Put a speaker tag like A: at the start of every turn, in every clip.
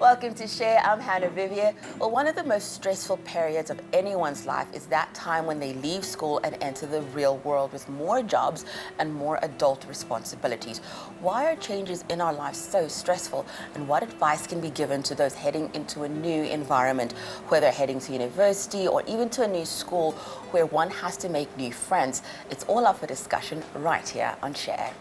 A: Welcome to Share. I'm Hannah Vivier. Well, one of the most stressful periods of anyone's life is that time when they leave school and enter the real world with more jobs and more adult responsibilities. Why are changes in our lives so stressful, and what advice can be given to those heading into a new environment, whether heading to university or even to a new school where one has to make new friends? It's all up for discussion right here on Share.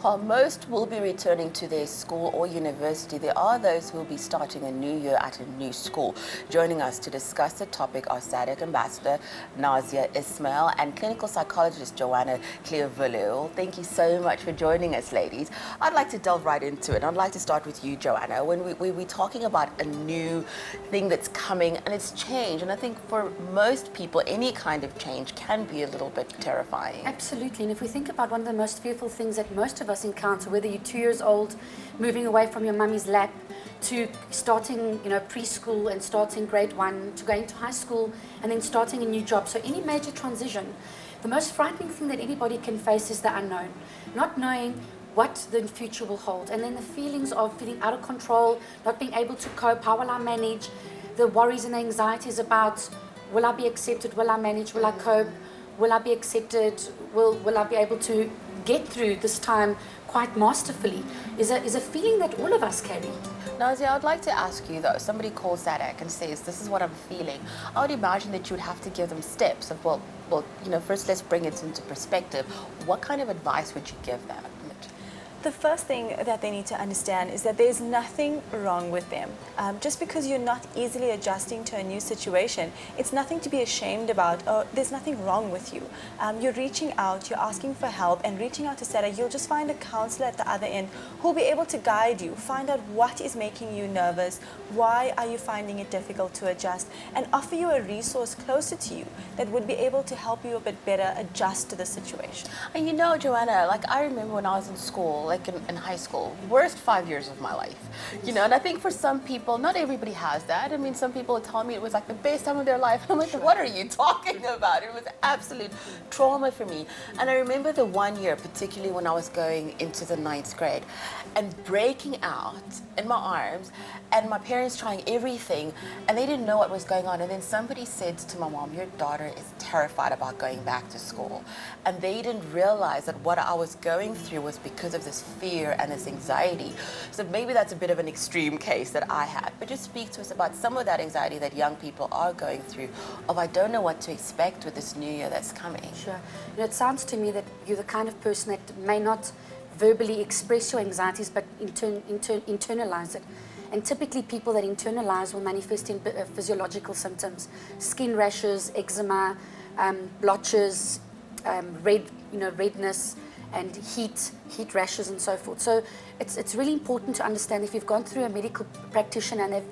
A: While most will be returning to their school or university, there are those who will be starting a new year at a new school. Joining us to discuss the topic are SADC Ambassador Nazia Ismail and clinical psychologist Joanna Clearville. Thank you so much for joining us, ladies. I'd like to delve right into it. I'd like to start with you, Joanna. When we're talking about a new thing that's coming and it's change, and I think for most people, any kind of change can be a little bit terrifying.
B: Absolutely, and if we think about one of the most fearful things that most of us encounter, whether you're 2 years old, moving away from your mummy's lap, to starting, preschool and starting grade 1, to going to high school and then starting a new job. So any major transition, the most frightening thing that anybody can face is the unknown, not knowing what the future will hold, and then the feelings of feeling out of control, not being able to cope. How will I manage? The worries and anxieties about, will I be accepted? Will I manage? Will I cope? Will I be accepted? Will I be able to get through this time quite masterfully? Is a feeling that all of us carry.
A: Nazia, I'd like to ask you though, somebody calls SADC and says, this is what I'm feeling. I would imagine that you would have to give them steps of, first let's bring it into perspective. What kind of advice would you give them?
C: The first thing that they need to understand is that there's nothing wrong with them. Just because you're not easily adjusting to a new situation, it's nothing to be ashamed about. There's nothing wrong with you. You're reaching out, you're asking for help, and reaching out to SADC, you'll just find a counselor at the other end who'll be able to guide you, find out what is making you nervous, why are you finding it difficult to adjust, and offer you a resource closer to you that would be able to help you a bit better adjust to the situation.
A: And Joanna, I remember when I was in school, in high school, worst 5 years of my life, and I think for some people, not everybody has that. I mean, some people would tell me it was like the best time of their life. I'm like, what are you talking about? It was absolute trauma for me. And I remember the 1 year, particularly when I was going into the 9th grade and breaking out in my arms and my parents trying everything and they didn't know what was going on. And then somebody said to my mom, your daughter is terrified about going back to school. And they didn't realize that what I was going through was because of this fear and this anxiety. So maybe that's a bit of an extreme case that I had, but just speak to us about some of that anxiety that young people are going through of, I don't know what to expect with this new year that's coming.
B: Sure. It sounds to me that you're the kind of person that may not verbally express your anxieties, but internalize it. And typically people that internalize will manifest in physiological symptoms: skin rashes, eczema, blotches, redness, and heat rashes and so forth. So it's really important to understand if you've gone through a medical practitioner and they've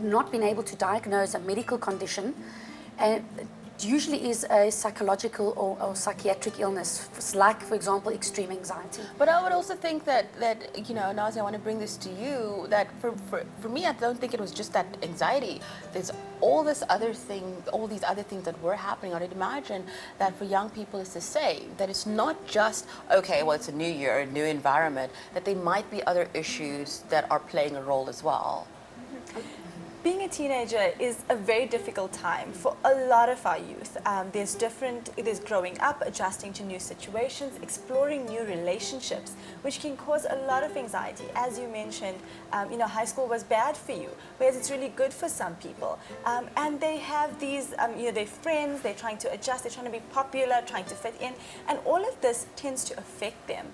B: not been able to diagnose a medical condition, and it usually is a psychological or psychiatric illness, like, for example, extreme anxiety.
A: But I would also think that Nazia, I want to bring this to you, that for me, I don't think it was just that anxiety. There's all these other things that were happening. I'd imagine that for young people it's the same, that it's not just, okay, well, it's a new year, a new environment, that there might be other issues that are playing a role as well.
C: Being a teenager is a very difficult time for a lot of our youth. There's growing up, adjusting to new situations, exploring new relationships, which can cause a lot of anxiety. As you mentioned, high school was bad for you, whereas it's really good for some people. And they have these, they're friends, they're trying to adjust, they're trying to be popular, trying to fit in, and all of this tends to affect them.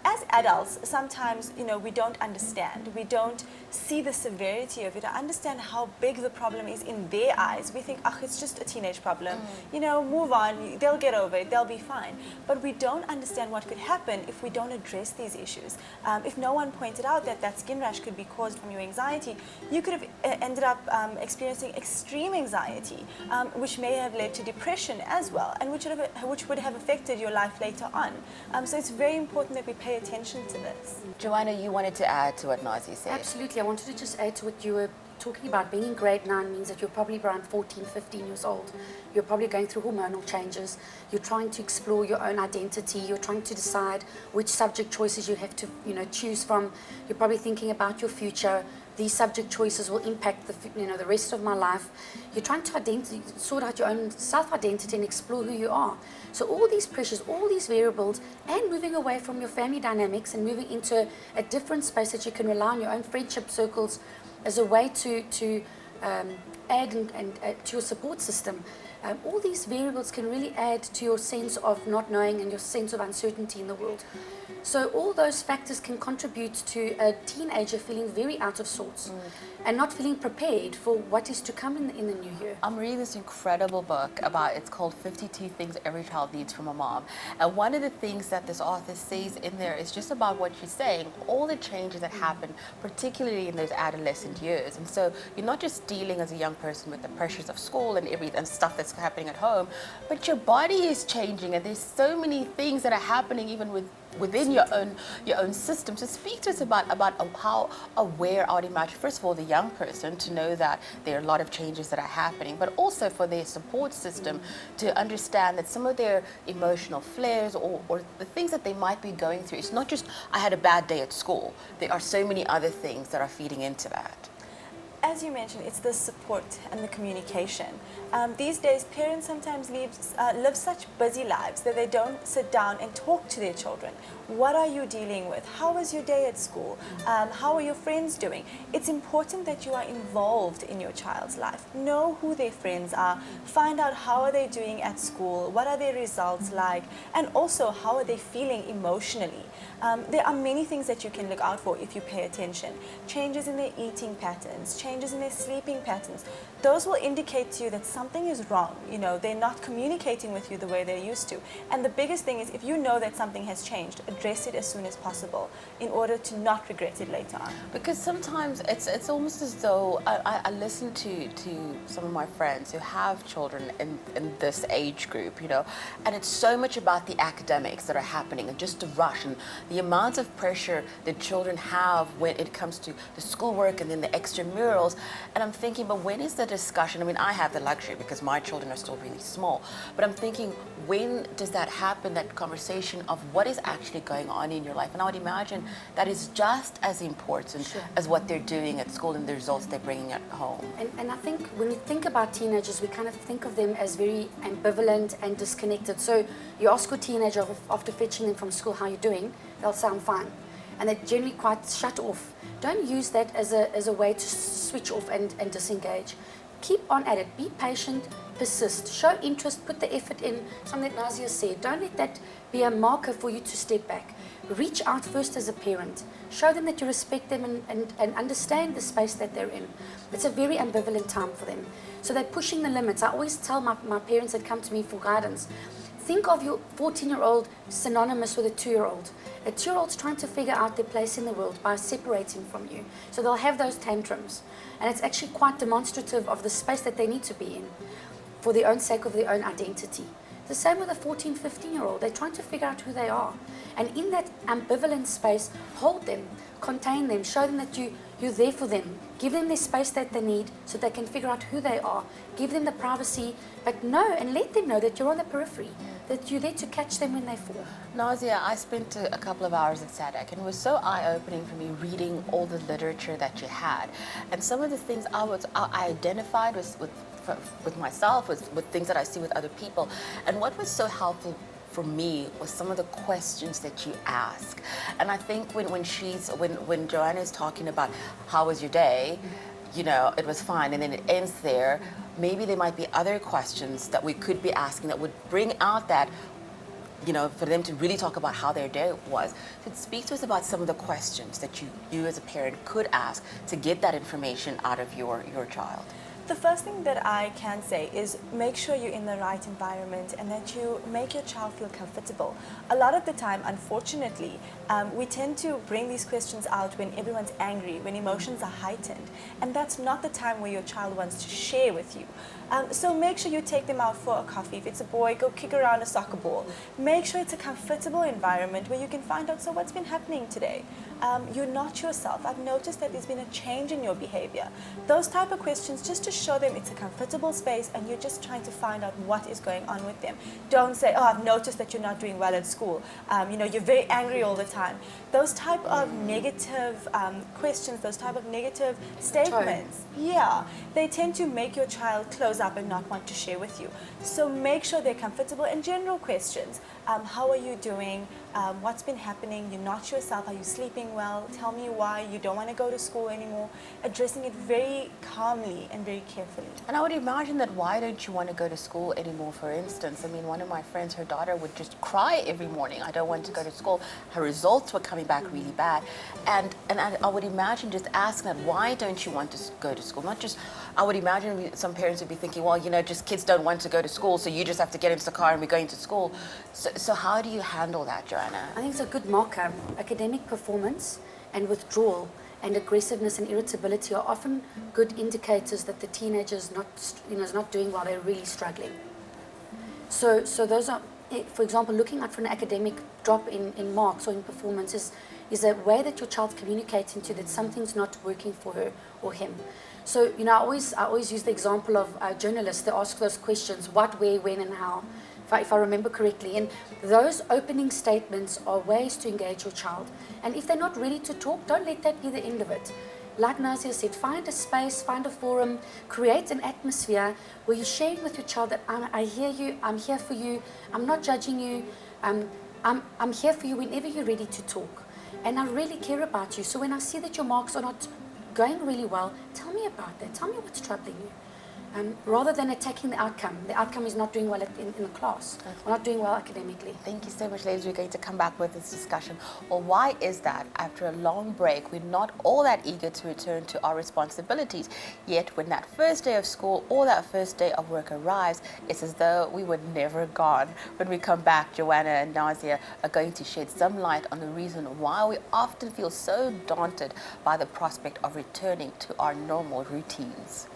C: As adults, sometimes, we don't understand. We don't see the severity of it. I understand how big the problem is in their eyes. We think, it's just a teenage problem. Move on, they'll get over it, they'll be fine. But we don't understand what could happen if we don't address these issues. If no one pointed out that skin rash could be caused from your anxiety, you could have ended up experiencing extreme anxiety, which may have led to depression as well, and which would have affected your life later on. So it's very important that we pay attention to this.
A: Joanna, you wanted to add to what Nazia said.
B: Absolutely. I wanted to just add to what you were talking about being in grade 9 means that you're probably around 14, 15 years old. You're probably going through hormonal changes. You're trying to explore your own identity. You're trying to decide which subject choices you have to, choose from. You're probably thinking about your future. These subject choices will impact the rest of my life. You're trying to sort out your own self-identity and explore who you are. So all these pressures, all these variables, and moving away from your family dynamics and moving into a different space that you can rely on your own friendship circles as a way to add and to your support system. All these variables can really add to your sense of not knowing and your sense of uncertainty in the world. So all those factors can contribute to a teenager feeling very out of sorts and not feeling prepared for what is to come in the new year.
A: I'm reading this incredible book it's called 52 Things Every Child Needs from a Mom. And one of the things that this author says in there is just about what she's saying, all the changes that happen, particularly in those adolescent years. And so you're not just dealing as a young person with the pressures of school and stuff that's happening at home, but your body is changing, and there's so many things that are happening even within your own system. So speak to us about how aware are you, first of all, the young person to know that there are a lot of changes that are happening, but also for their support system to understand that some of their emotional flares or the things that they might be going through, it's not just I had a bad day at school. There are so many other things that are feeding into that.
C: As you mentioned, it's the support and the communication. These days, parents sometimes live such busy lives that they don't sit down and talk to their children. What are you dealing with? How was your day at school? How are your friends doing? It's important that you are involved in your child's life. Know who their friends are. Find out how are they doing at school? What are their results like? And also, how are they feeling emotionally? There are many things that you can look out for if you pay attention. Changes in their eating patterns, changes in their sleeping patterns. Those will indicate to you that something is wrong. They're not communicating with you the way they're used to. And the biggest thing is, if you know that something has changed, address it as soon as possible in order to not regret it later on.
A: Because sometimes it's almost as though I listen to some of my friends who have children in this age group, and it's so much about the academics that are happening and just the rush and the amount of pressure that children have when it comes to the schoolwork and then the extramurals. And I'm thinking, but when is the discussion? I mean, I have the luxury because my children are still really small, but I'm thinking, when does that happen, that conversation of what is actually going on in your life? And I would imagine that is just as important as what they're doing at school and the results they're bringing at home.
B: And I think when we think about teenagers, we kind of think of them as very ambivalent and disconnected. So you ask your teenager after fetching them from school, how you're doing, they'll sound fine. And they're generally quite shut off. Don't use that as a way to switch off and disengage. Keep on at it. Be patient, persist, show interest, put the effort in. Something that Nazia said, don't let that be a marker for you to step back. Reach out first as a parent. Show them that you respect them and understand the space that they're in. It's a very ambivalent time for them. So they're pushing the limits. I always tell my parents that come to me for guidance, think of your 14-year-old synonymous with a 2-year-old. A 2-year-old's trying to figure out their place in the world by separating from you. So they'll have those tantrums. And it's actually quite demonstrative of the space that they need to be in for their own sake of their own identity. The same with a 14, 15-year-old. They're trying to figure out who they are. And in that ambivalent space, hold them, contain them, show them that you're there for them. Give them the space that they need so they can figure out who they are. Give them the privacy, but know and let them know that you're on the periphery, that you're there to catch them when they fall.
A: Nazia, I spent a couple of hours at SADC, and it was so eye-opening for me reading all the literature that you had. And some of the things I identified with myself, with things that I see with other people. And what was so helpful for me was some of the questions that you ask. And I think when Joanna is talking about how was your day, it was fine, and then it ends there. Maybe there might be other questions that we could be asking that would bring out that, for them to really talk about how their day was. So speak to us about some of the questions that you as a parent could ask to get that information out of your child.
C: The first thing that I can say is make sure you're in the right environment and that you make your child feel comfortable. A lot of the time, unfortunately, we tend to bring these questions out when everyone's angry, when emotions are heightened. And that's not the time where your child wants to share with you. So make sure you take them out for a coffee. If it's a boy, go kick around a soccer ball. Make sure it's a comfortable environment where you can find out, so what's been happening today? You're not yourself. I've noticed that there's been a change in your behavior. Those type of questions, just to show them it's a comfortable space and you're just trying to find out what is going on with them. Don't say, oh, I've noticed that you're not doing well at school. You're very angry all the time. Those type of negative questions, those type of negative statements, yeah, they tend to make your child close up and not want to share with you. So make sure they're comfortable. And general questions, how are you doing? What's been happening? You're not yourself. Are you sleeping well? Tell me why you don't want to go to school anymore. Addressing it very calmly and very carefully.
A: And I would imagine that why don't you want to go to school anymore, for instance? I mean, one of my friends, her daughter would just cry every morning. I don't want to go to school. Her results were coming back really bad. And I would imagine just asking that, why don't you want to go to school? Not just, I would imagine some parents would be thinking, well, just kids don't want to go to school, so you just have to get into the car and we're going to school. So how do you handle that, Joanna?
B: I think it's a good marker. Academic performance and withdrawal and aggressiveness and irritability are often good indicators that the teenager is not doing well. They're really struggling. So those are, for example, looking out for an academic drop in marks or in performance is a way that your child's communicating to that something's not working for her or him. So I always use the example of journalists that ask those questions: what, where, when, and how. If I remember correctly. And those opening statements are ways to engage your child. And if they're not ready to talk, don't let that be the end of it. Like Nazia said, find a space, find a forum, create an atmosphere where you're sharing with your child that I hear you, I'm here for you, I'm not judging you, I'm here for you whenever you're ready to talk. And I really care about you. So when I see that your marks are not going really well, tell me about that. Tell me what's troubling you. Rather than attacking the outcome. The outcome is not doing well in the class, or not doing well academically.
A: Thank you so much, ladies. We're going to come back with this discussion. Well, why is that after a long break, we're not all that eager to return to our responsibilities? Yet when that first day of school or that first day of work arrives, it's as though we were never gone. When we come back, Joanna and Nazia are going to shed some light on the reason why we often feel so daunted by the prospect of returning to our normal routines.